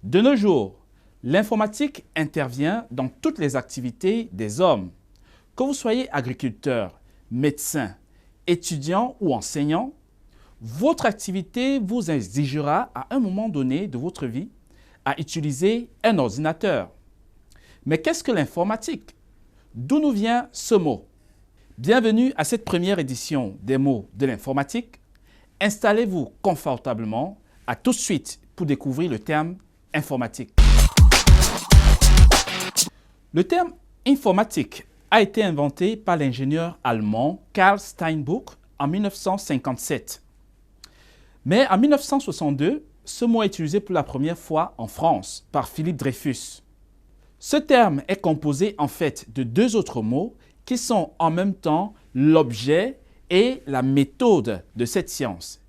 De nos jours, l'informatique intervient dans toutes les activités des hommes. Que vous soyez agriculteur, médecin, étudiant ou enseignant, votre activité vous exigera à un moment donné de votre vie à utiliser un ordinateur. Mais qu'est-ce que l'informatique? D'où nous vient ce mot? Bienvenue à cette première édition des mots de l'informatique. Installez-vous confortablement. À tout de suite pour découvrir le terme informatique. Le terme informatique a été inventé par l'ingénieur allemand Karl Steinbuch en 1957. Mais en 1962, ce mot est utilisé pour la première fois en France par Philippe Dreyfus. Ce terme est composé en fait de deux autres mots qui sont en même temps l'objet et la méthode de cette science.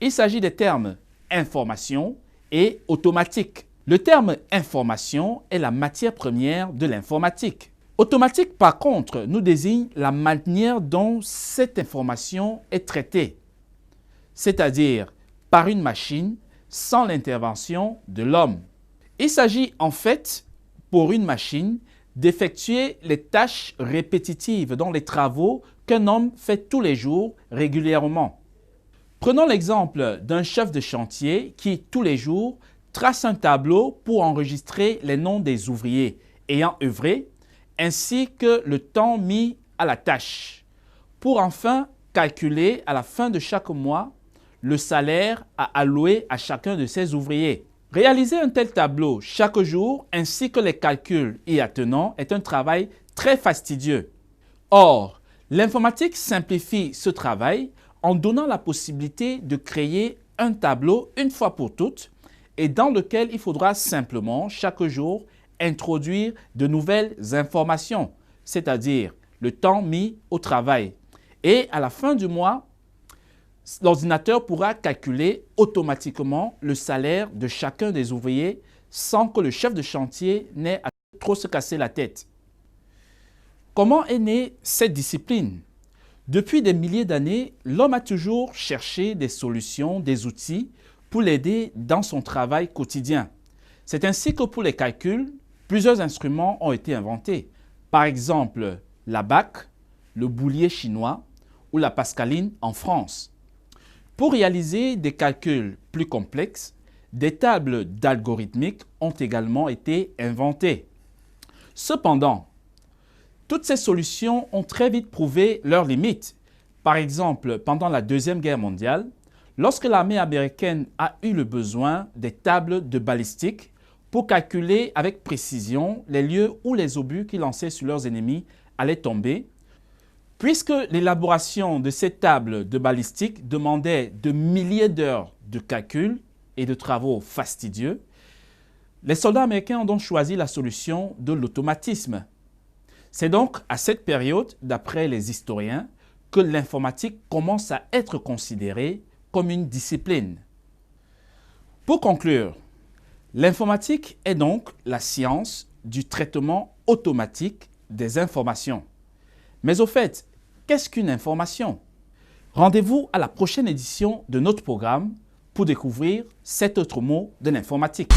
Il s'agit des termes information et automatique. Le terme information est la matière première de l'informatique. Automatique, par contre, nous désigne la manière dont cette information est traitée, c'est-à-dire par une machine sans l'intervention de l'homme. Il s'agit en fait, pour une machine, d'effectuer les tâches répétitives dans les travaux qu'un homme fait tous les jours régulièrement. Prenons l'exemple d'un chef de chantier qui, tous les jours, trace un tableau pour enregistrer les noms des ouvriers ayant œuvré, ainsi que le temps mis à la tâche, pour enfin calculer à la fin de chaque mois le salaire à allouer à chacun de ces ouvriers. Réaliser un tel tableau chaque jour, ainsi que les calculs y attenants, est un travail très fastidieux. Or, l'informatique simplifie ce travail en donnant la possibilité de créer un tableau une fois pour toutes et dans lequel il faudra simplement chaque jour introduire de nouvelles informations, c'est-à-dire le temps mis au travail. Et à la fin du mois, l'ordinateur pourra calculer automatiquement le salaire de chacun des ouvriers sans que le chef de chantier n'ait à trop se casser la tête. Comment est née cette discipline? Depuis des milliers d'années, l'homme a toujours cherché des solutions, des outils pour l'aider dans son travail quotidien. C'est ainsi que pour les calculs, plusieurs instruments ont été inventés. Par exemple, l'abaque, le boulier chinois ou la pascaline en France. Pour réaliser des calculs plus complexes, des tables d'algorithmique ont également été inventées. Cependant, toutes ces solutions ont très vite prouvé leurs limites. Par exemple, pendant la Deuxième Guerre mondiale, lorsque l'armée américaine a eu le besoin des tables de balistique pour calculer avec précision les lieux où les obus qu'ils lançaient sur leurs ennemis allaient tomber, puisque l'élaboration de ces tables de balistique demandait de milliers d'heures de calculs et de travaux fastidieux, les soldats américains ont donc choisi la solution de l'automatisme. C'est donc à cette période, d'après les historiens, que l'informatique commence à être considérée comme une discipline. Pour conclure, l'informatique est donc la science du traitement automatique des informations. Mais au fait, qu'est-ce qu'une information? Rendez-vous à la prochaine édition de notre programme pour découvrir cet autre mot de l'informatique.